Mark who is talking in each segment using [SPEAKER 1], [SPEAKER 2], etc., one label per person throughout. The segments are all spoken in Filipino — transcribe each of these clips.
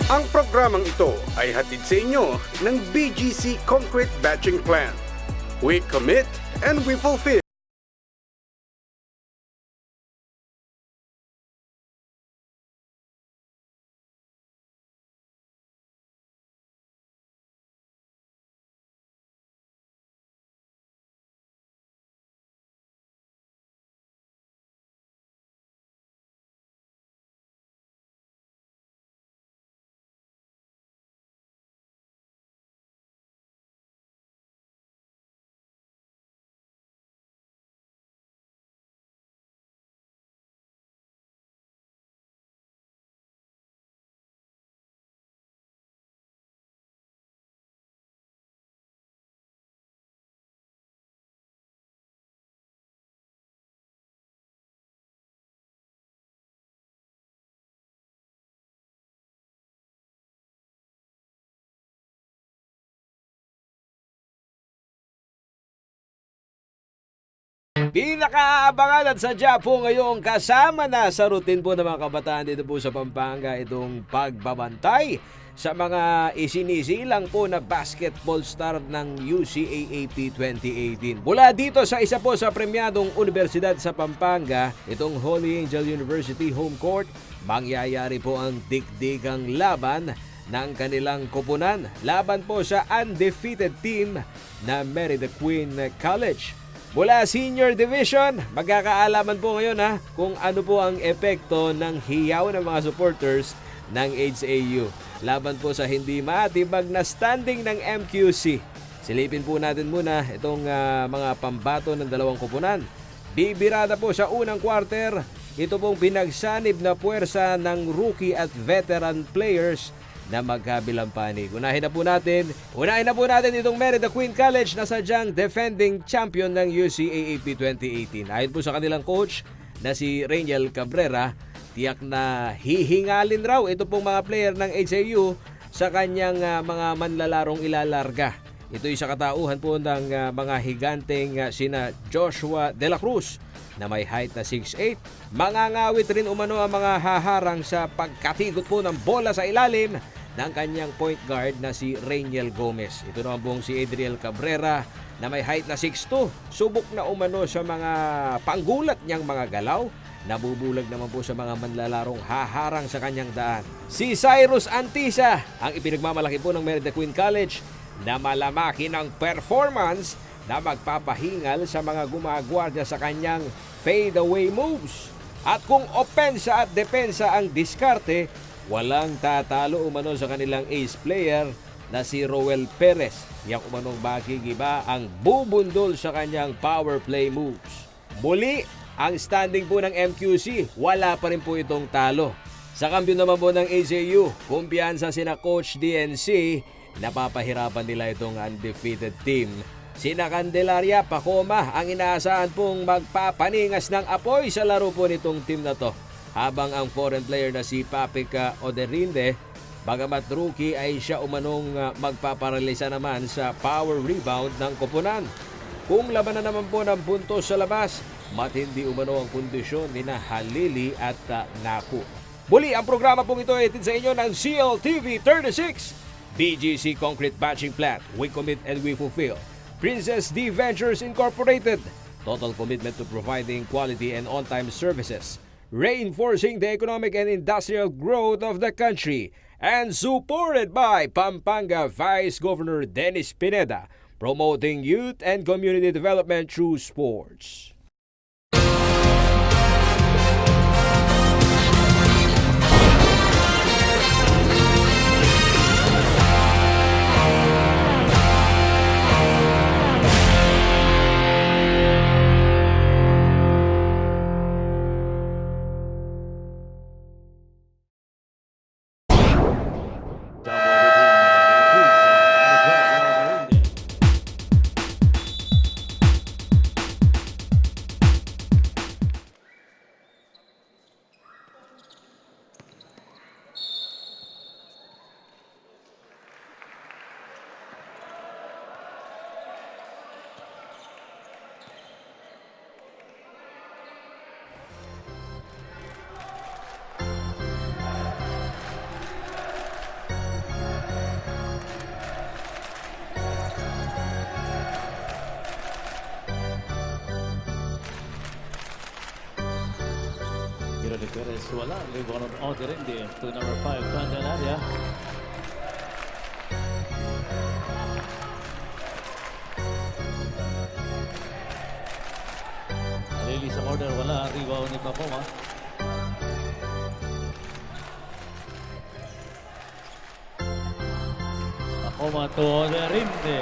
[SPEAKER 1] Ang programang ito ay hatid sa inyo ng BGC Concrete Batching Plant. We commit and we fulfill.
[SPEAKER 2] Pinakaabangan at sadya po ngayong kasama na sa routine po ng mga kabataan dito po sa Pampanga itong pagbabantay sa mga isinisilang po na basketball star ng UCAAP 2018. Mula dito sa isa po sa premyadong universidad sa Pampanga, itong Holy Angel University Home Court, mangyayari po ang dikdigang laban ng kanilang koponan. Laban po sa undefeated team na Merida Queen College. Mula Senior Division, magkakaalaman po ngayon kung ano po ang epekto ng hiyaw ng mga supporters ng HAU. Laban po sa hindi matibag na standing ng MQC. Silipin po natin muna itong mga pambato ng dalawang koponan. Bibirada po sa unang quarter, ito pong pinagsanib na puwersa ng rookie at veteran players na magkabilang panig. Unahin na po natin itong Merida Queen College na sadyang defending champion ng UCAAP 2018. Ayon po sa kanilang coach na si Rainiel Cabrera, tiyak na hihingalin raw ito pong mga player ng HAU sa kanyang mga manlalarong ilalarga. Ito'y sa katauhan po ng mga higanteng sina Joshua De La Cruz na may height na 6'8". Mangangawit rin umano ang mga haharang sa pagkatikot po ng bola sa ilalim ng kanyang point guard na si Rainiel Gomez. Ito naman pong si Adriel Cabrera na may height na 6'2". Subok na umano sa mga panggulat niyang mga galaw. Nabubulag naman po sa mga manlalarong haharang sa kanyang daan. Si Cyrus Antisa, ang ipinagmamalaki po ng Merida Queen College na malamaki ng performance na magpapahingal sa mga gumagwardya sa kanyang fadeaway moves. At kung opensa at depensa ang diskarte, walang tatalo umano sa kanilang ace player na si Roel Perez. Yang umanong bagigiba ang bubundol sa kanyang power play moves. Muli, ang standing po ng MQC, wala pa rin po itong talo. Sa kampiyon naman po ng HAU, kumpiyansa sina Coach DNC, napapahirapan nila itong undefeated team. Sina Candelaria Pacoma ang inaasahan pong magpapaningas ng apoy sa laro po nitong team na to. Habang ang foreign player na si Papik Oderinde, bagamat rookie ay siya umanong magpaparalisa naman sa power rebound ng koponan. Kung laban na naman po ng puntos sa labas, matindi umano ang kondisyon ni na Halili at Naku. Muli ang programa pong ito ay sa inyo ng CLTV 36, BGC Concrete Batching Plant. We commit and we fulfill. Princess D Ventures Incorporated, total commitment to providing quality and on-time services, reinforcing the economic and industrial growth of the country, and supported by Pampanga Vice Governor Dennis Pineda, promoting youth and community development through sports.
[SPEAKER 3] wala. Rebound on Oderinde to number 5, Candelaria. Alili sa corner, wala. Rebound ni Pacoma. Pacoma to Oderinde.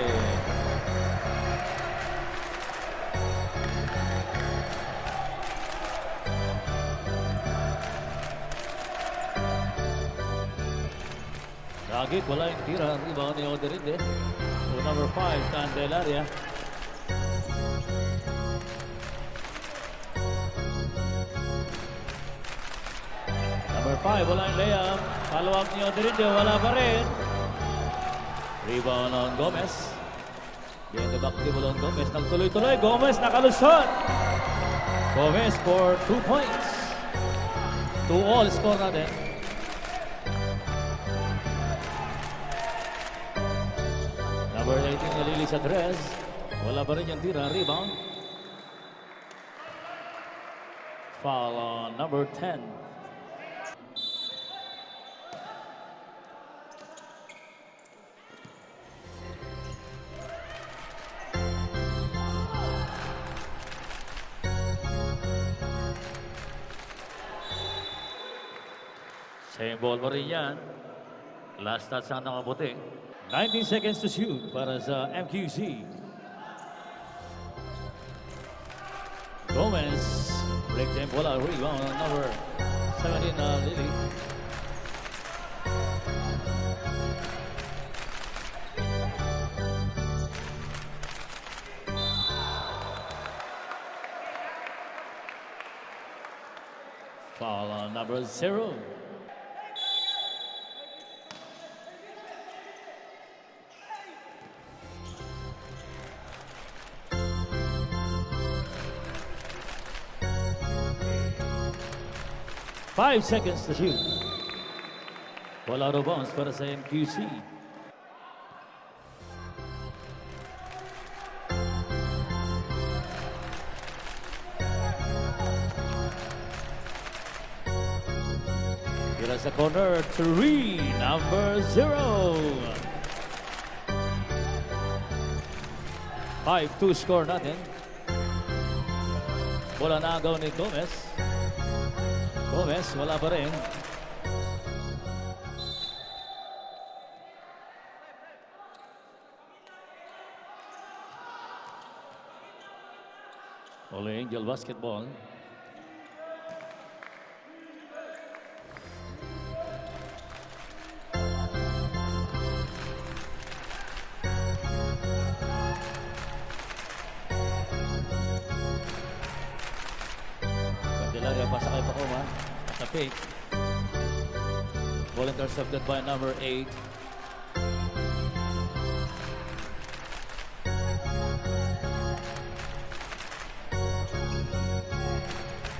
[SPEAKER 3] Dagit, wala yung tira. Rebound ni Oderinde. To number 5, Candelaria. Number 5, wala yung layup. Follow-up ni Oderinde, wala pa rin. Rebound on Gomez. Behind the back dribble on Gomez. Nagtuloy-tuloy. Gomez nakalusot. Gomez for 2 points. 2-all score natin. Number 18 nalili sa tres. Wala pa rin yung tira. Rebound. Foul on number 10. Same ball pa rin yan. Last touch ang nakaputi. 19 seconds to shoot para sa MQC. Gomez. Break tempo wala. Rebound on number 17 na Lily. Foul on number 0. Five seconds to shoot. Ball out of bounds para sa MQC. Tira sa corner, 3, number 0. 5-2 score natin. Bola na agaw ni Gomez. Gomez, wala pa rin. Ole Angel basketball. Candelaria pasa kay Pacoma. Sa fake. Ball intercepted by number 8.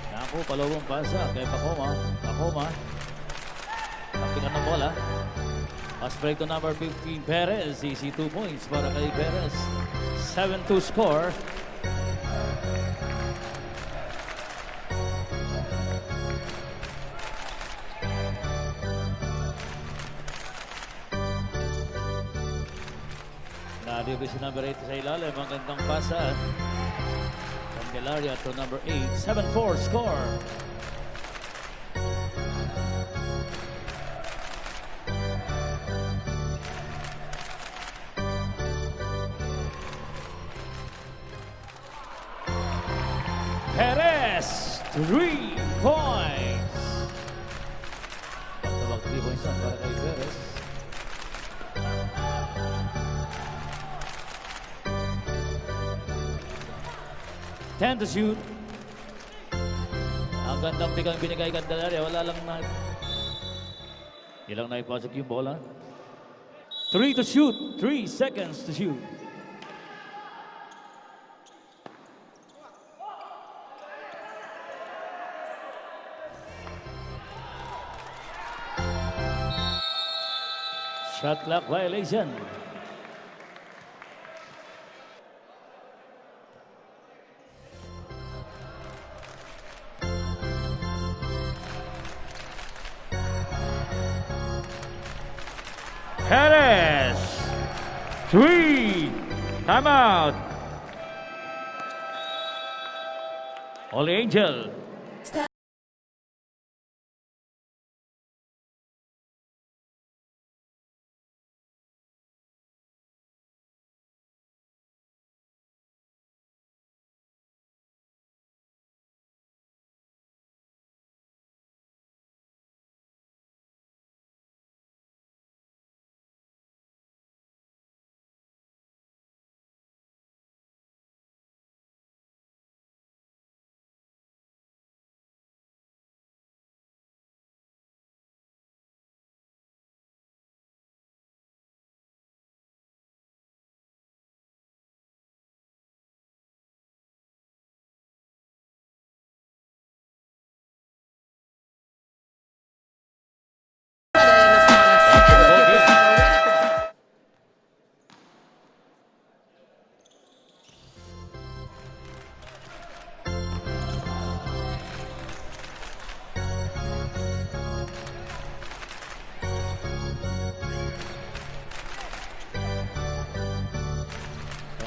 [SPEAKER 3] Naku, palawang pasa kay Pacoma. Pacoma. Kaptikan ng bola. Pass break to number 15, Perez. Easy 2 points para kay Perez. 7-2 score. Dito si number 8 sa ilalim. Ang gandang pasa. Candelaria to number 8. 7-4 score. Perez, 3 points. Pagtabag 3 points na para kay Perez. Ten to shoot. Ang gandang pigang binigay Candelaria. Wala lang na. Ilang na ipasok yung bola. 3 to shoot. 3 seconds to shoot. Shot clock violation. Perez. 3. Timeout. Holy Angel.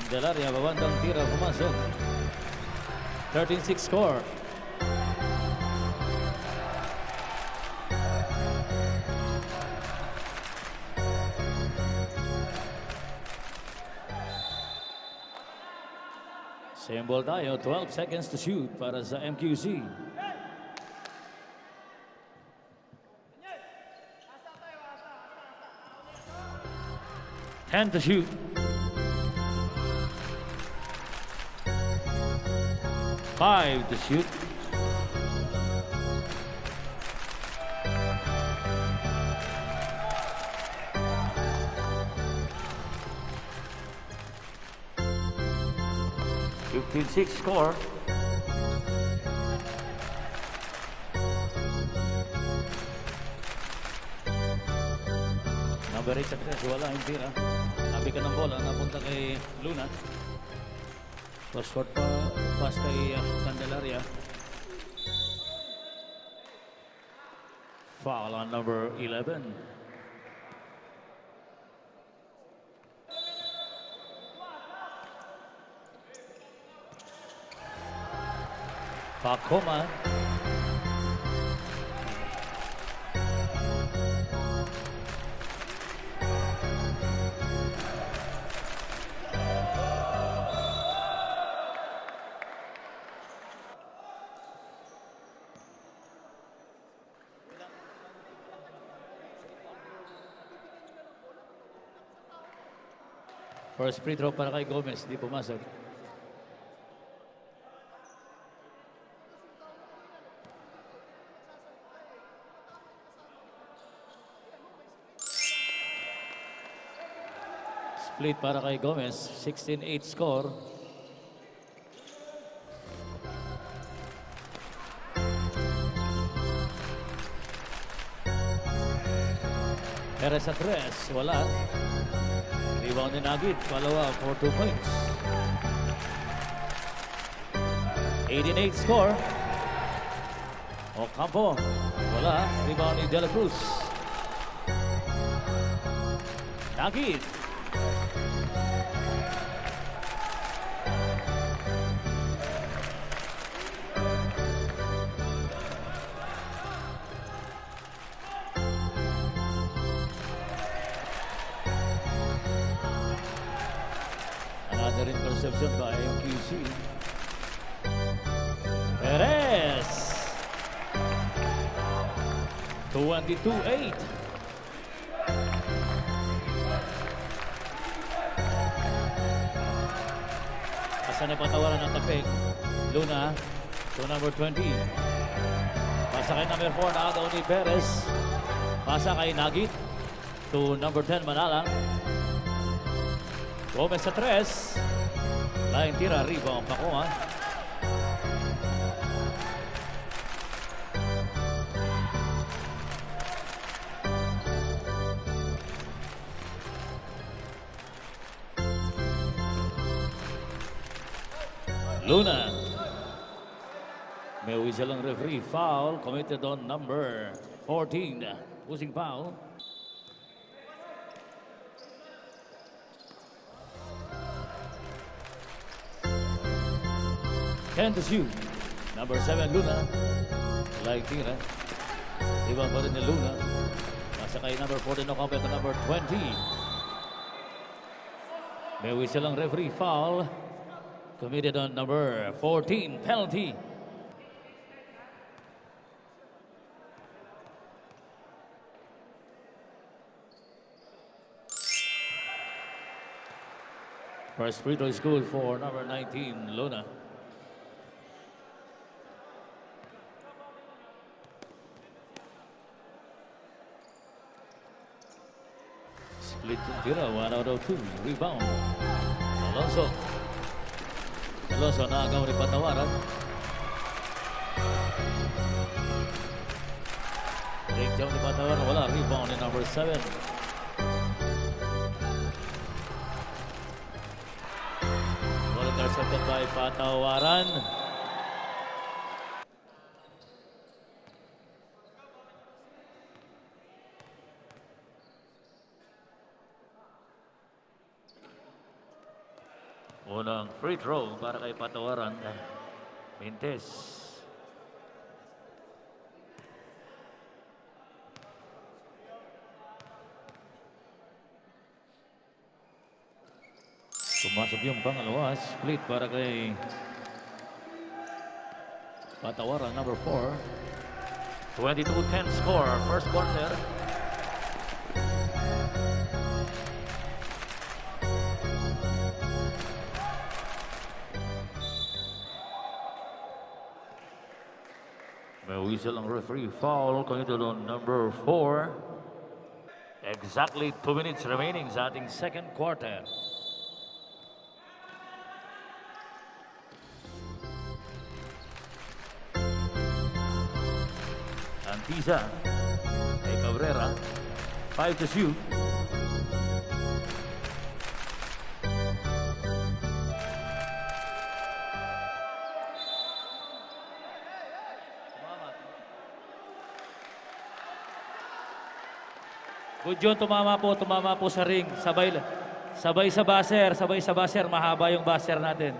[SPEAKER 3] Candelaria, babandang tira, pumasok. 13-6 score. Same ball tayo, 12 seconds to shoot para sa MQC. And to shoot. Five to shoot. Six score. Number 8 sa tres, wala yung tira. Nabi ka ng bola, napunta kay Luna. Cross-court pa, pass kay Candelaria. Foul on number 11. Pacoma. First free throw para kay Gomez, di pumasok. Split para kay Gomez, 16-8 score. Perez sa tres, wala. Rebound ni Nagit, palawa for 2 points. 18-8 score. Ocampo, wala. Rebound ni De La Cruz. Nagit. Another interception by MQC. Perez. 22-8. Asan ay patawaran ng tapik. Luna to number 20. Pasa kay number 4 na agaw ni Perez. Pasa kay Nagit to number 10 Manalang. Gomez sa tres. Lain tira, rebound Pacoma. Luna. May whistle ang referee. Foul committed on number 14. Pusing foul. 10 to shoot. Number 7, Luna. Like tira. Iba pa rin ni Luna. Nasa kay number 14 na kapit na number 20. May whistle ang referee foul. Committed on number 14, penalty. First free throw is good for number 19, Luna. Split yung tira, 1 out of 2. Rebound. Alonso. Alonso naagaw ni Patawaran. Breakdown ni Patawaran, wala. Rebound ni number 7. Ball intercepted by Patawaran. Unang free throw para kay Patawaran. Mintes. Pumasok yung pangalawa. Split para kay Patawaran, number 4. 22-10 score. First quarter. May whistle ang referee foul committed on number 4. Exactly 2 minutes remaining sa ating second quarter. Antiza kay Cabrera. 5 to shoot. Good John, tumama po sa ring. Sabay sa baser, mahaba yung baser natin.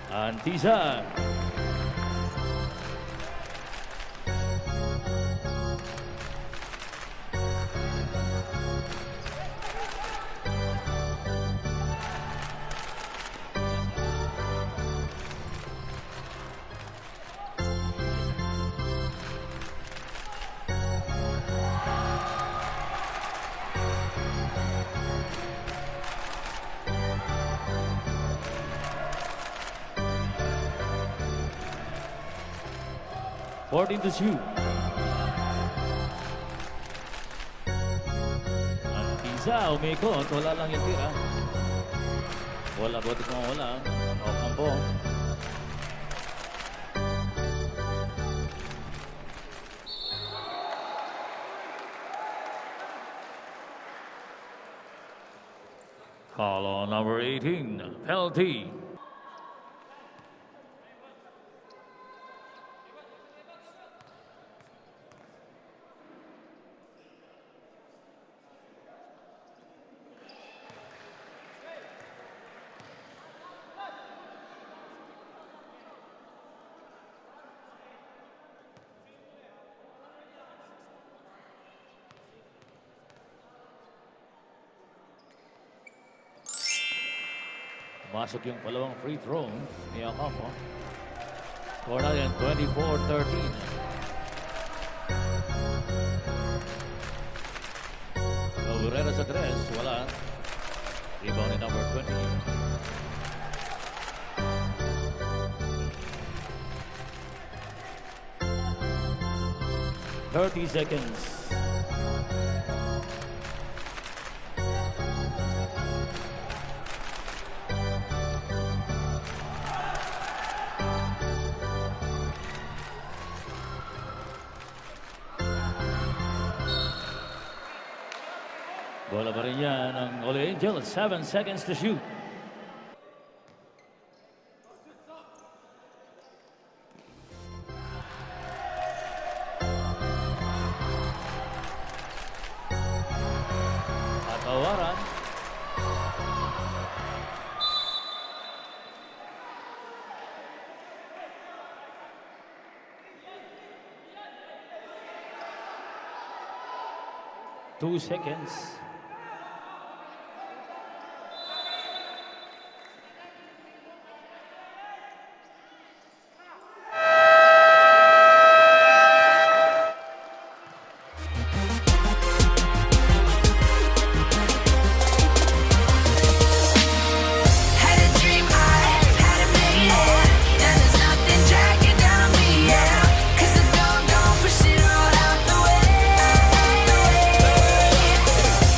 [SPEAKER 3] Antiza. Boarding to shoot. Antiza, umikot. Wala lang yung tira. Wala, buti kung wala. Okampo. Foul on number 18. Penalty. Masok yung palawang free throw ni Ocampo. Score na yan, 24-13. Cabrera sa tres, wala. Rebound ni number 20. 30 seconds. Bola pa rin yan ng Ole Angel. 7 seconds to shoot. 2 seconds.
[SPEAKER 4] Had a dream, I had to make it. Now there's nothing dragging down me, yeah. 'Cause the don't push it all out the way.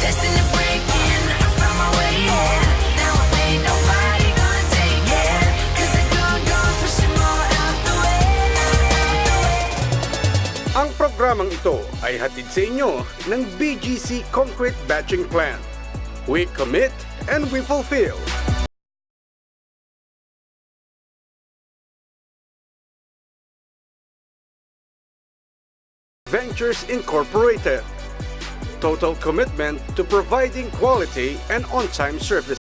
[SPEAKER 4] Destined to break in, I found my way in. Now ain't nobody gonna take it. 'Cause the don't push it all out the way.
[SPEAKER 1] Ang programang ito ay hatid sa inyo ng BGC Concrete Batching Plant. We commit and we fulfill. Ventures Incorporated. Total commitment to providing quality and on-time service.